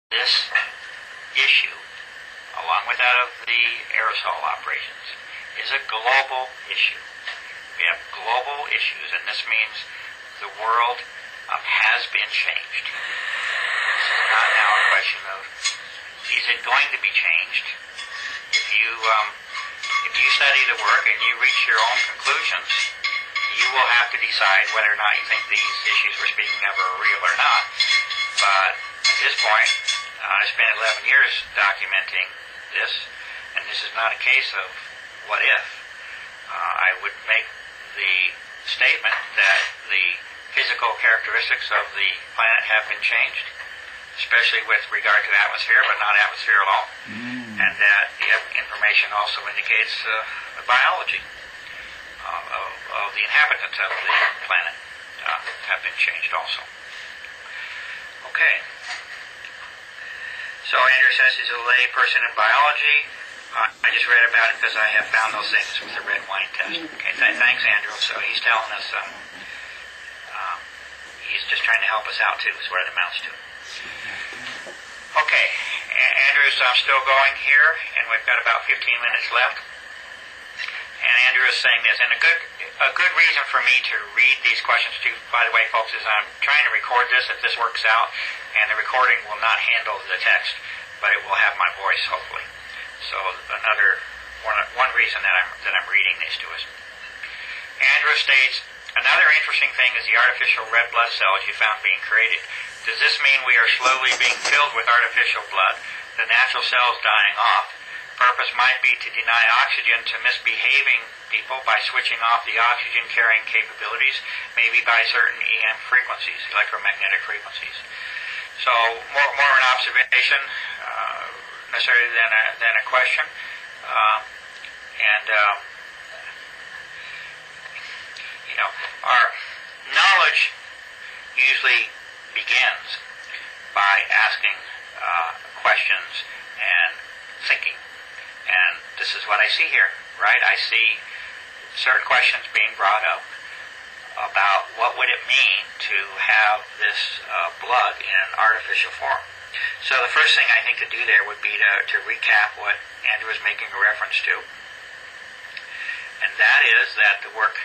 This issue, along with that of the aerosol operations, is a global issue. We have global issues, and this means the world has been changed. This is not now a question of, is it going to be changed? If you study the work and you reach your own conclusions, you will have to decide whether or not you think these issues we're speaking of are real or not. But at this point, I spent 11 years documenting this, and this is not a case of what if. I would make the statement that the physical characteristics of the planet have been changed, especially with regard to atmosphere, but not atmosphere alone, and that the information also indicates the biology of the inhabitants of the planet have been changed also. Okay. So Andrew says he's a lay person in biology. I just read about it because I have found those things with the red wine test. Okay, thanks, Andrew. So he's telling us he's just trying to help us out too, is what it amounts to. Okay, Andrew's still going here, and we've got about 15 minutes left. And Andrew is saying this, and a good reason for me to read these questions to you, by the way, folks, is I'm trying to record this if this works out, and the recording will not handle the text, but it will have my voice, hopefully. So another one reason that I'm reading these to us. Andrew states, another interesting thing is the artificial red blood cells you found being created. Does this mean we are slowly being filled with artificial blood, the natural cells dying off? Purpose might be to deny oxygen to misbehaving people by switching off the oxygen-carrying capabilities, maybe by certain EM frequencies, electromagnetic frequencies. So more an observation necessarily than a question. Our knowledge usually begins by asking questions and thinking. And this is what I see here, right? I see certain questions being brought up about what would it mean to have this blood in artificial form. So the first thing I think to do there would be to recap what Andrew was making a reference to. And that is that the work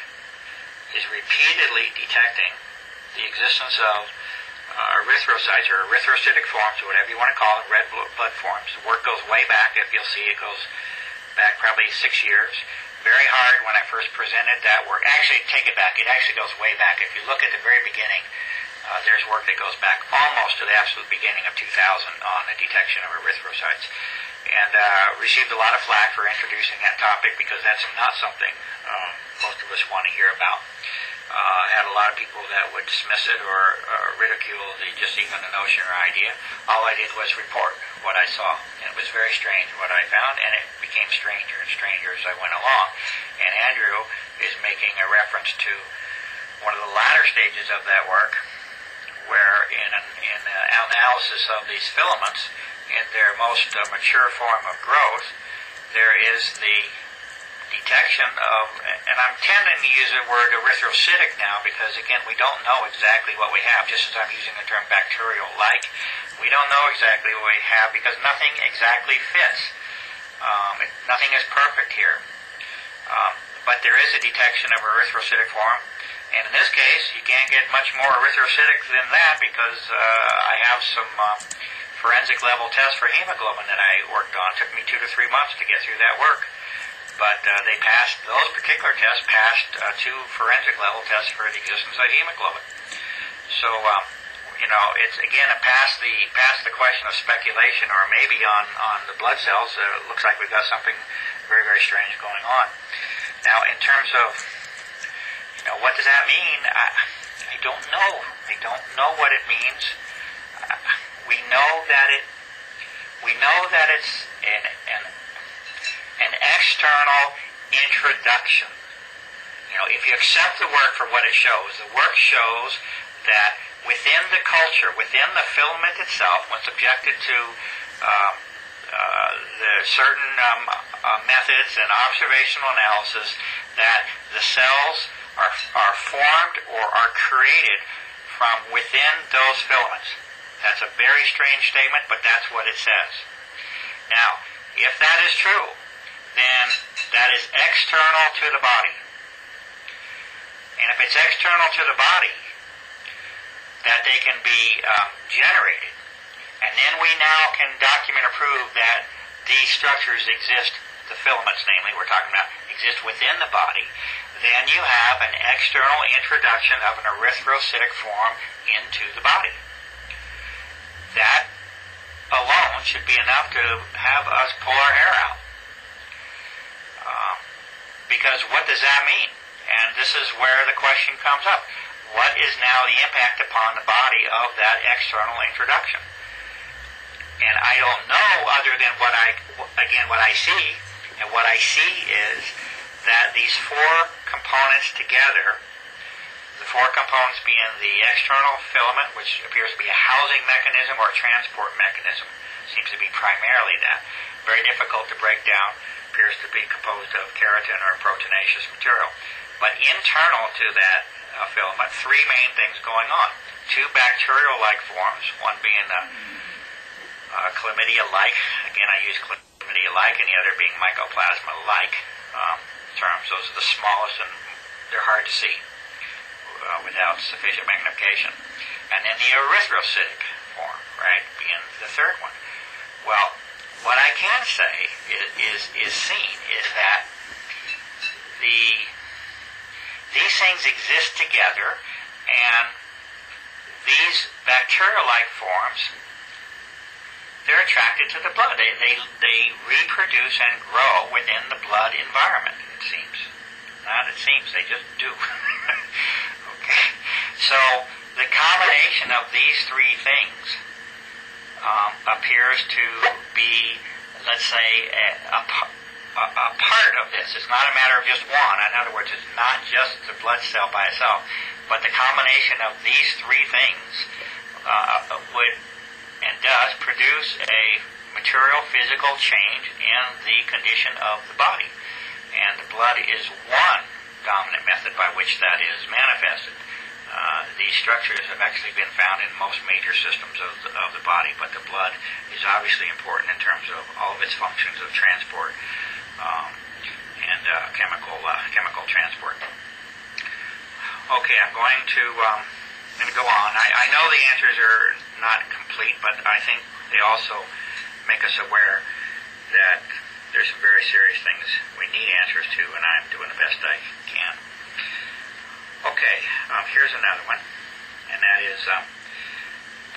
is repeatedly detecting the existence of erythrocytes or erythrocytic forms, or whatever you want to call it, red blood forms. The work goes way back. If you'll see, it goes back probably 6 years. Very hard when I first presented that work. Actually, take it back. It actually goes way back. If you look at the very beginning, there's work that goes back almost to the absolute beginning of 2000 on the detection of erythrocytes. And received a lot of flack for introducing that topic because that's not something most of us want to hear about. Had a lot of people that would dismiss it or ridicule just even the notion or idea. All I did was report what I saw. And it was very strange what I found, and it became stranger and stranger as I went along. And Andrew is making a reference to one of the latter stages of that work, where in an analysis of these filaments, in their most mature form of growth, there is the detection of, and I'm tending to use the word erythrocytic now because, again, we don't know exactly what we have, just as I'm using the term bacterial-like. We don't know exactly what we have because nothing exactly fits. Nothing is perfect here. But there is a detection of erythrocytic form, and in this case, you can't get much more erythrocytic than that because I have some forensic level tests for hemoglobin that I worked on. It took me 2 to 3 months to get through that work. But they passed, those particular tests passed 2 forensic level tests for the existence of hemoglobin. So, it's again past the question of speculation or maybe on the blood cells. It looks like we've got something very, very strange going on. Now, in terms of, what does that mean? I don't know. I don't know what it means. We know that it's an external introduction. If you accept the work for what it shows, the work shows that within the culture, within the filament itself, when subjected to the certain methods and observational analysis, that the cells are formed or are created from within those filaments. That's a very strange statement, but that's what it says. Now, if that is true, then that is external to the body. And if it's external to the body, that they can be generated. And then we now can document or prove that these structures exist, the filaments namely we're talking about, exist within the body. Then you have an external introduction of an erythrocytic form into the body. That alone should be enough to have us pull our hair out. Because what does that mean? And this is where the question comes up. What is now the impact upon the body of that external introduction? And I don't know other than what I see. And what I see is that these four components together, the four components being the external filament, which appears to be a housing mechanism or a transport mechanism, seems to be primarily that. Very difficult to break down, appears to be composed of keratin or proteinaceous material. But internal to that filament, three main things going on. Two bacterial-like forms, one being chlamydia-like. Again, I use chlamydia-like, and the other being mycoplasma-like terms. Those are the smallest, and they're hard to see without sufficient magnification. And then the erythrocytic form, right, being the third one. Well, what I can say is seen is that these things exist together, and these bacterial-like forms, they're attracted to the blood. They reproduce and grow within the blood environment, it seems. Not it seems, they just do. Okay. So the combination of these three things appears to be, let's say, a part of this. It's not a matter of just one. In other words, it's not just the blood cell by itself, but the combination of these three things would and does produce a material physical change in the condition of the body. And the blood is one dominant method by which that is manifested. These structures have actually been found in most major systems of the body, but the blood is obviously important in terms of all of its functions of transport and chemical transport. Okay, I'm going to go on. I know the answers are not complete, but I think they also make us aware that there's some very serious things we need answers to, and I'm doing the best I can. Okay, here's another one, and that is,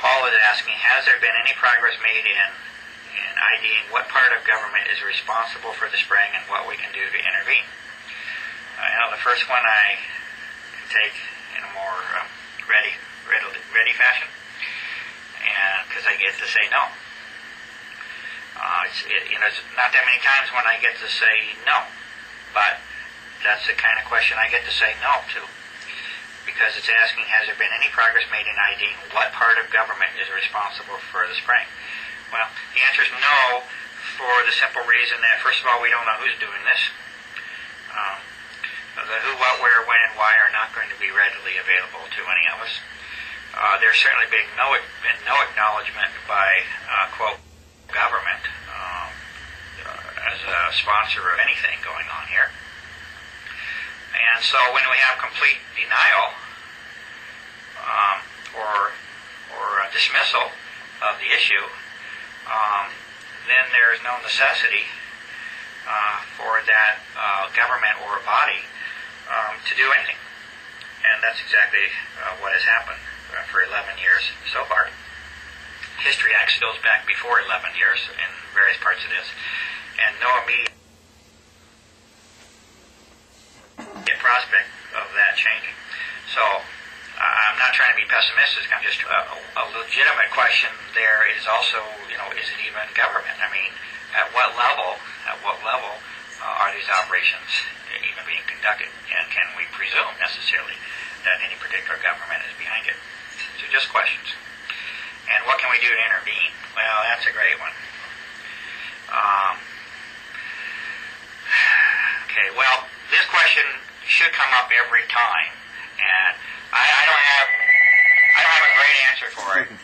Paul is asking, has there been any progress made in IDing what part of government is responsible for the spraying and what we can do to intervene? The first one I can take in a more ready fashion, and because I get to say no. It's not that many times when I get to say no, but that's the kind of question I get to say no to, because it's asking, has there been any progress made in IDing what part of government is responsible for the spraying? Well, the answer is no, for the simple reason that, first of all, we don't know who's doing this. The who, what, where, when, and why are not going to be readily available to any of us. There's certainly been no acknowledgement by, quote, government as a sponsor of anything going on here. And so when we have complete denial or dismissal of the issue, then there is no necessity for that government or body to do anything. And that's exactly what has happened for 11 years so far. History actually goes back before 11 years in various parts of this, and no immediate prospect of that changing. So I'm not trying to be pessimistic. I'm just a legitimate question there is also, is it even government? I mean, at what level are these operations even being conducted? And can we presume necessarily that any particular government is behind it? So just questions. And what can we do to intervene? Well, that's a great one. Okay, well, this question should come up every time, and I don't have a great answer for it.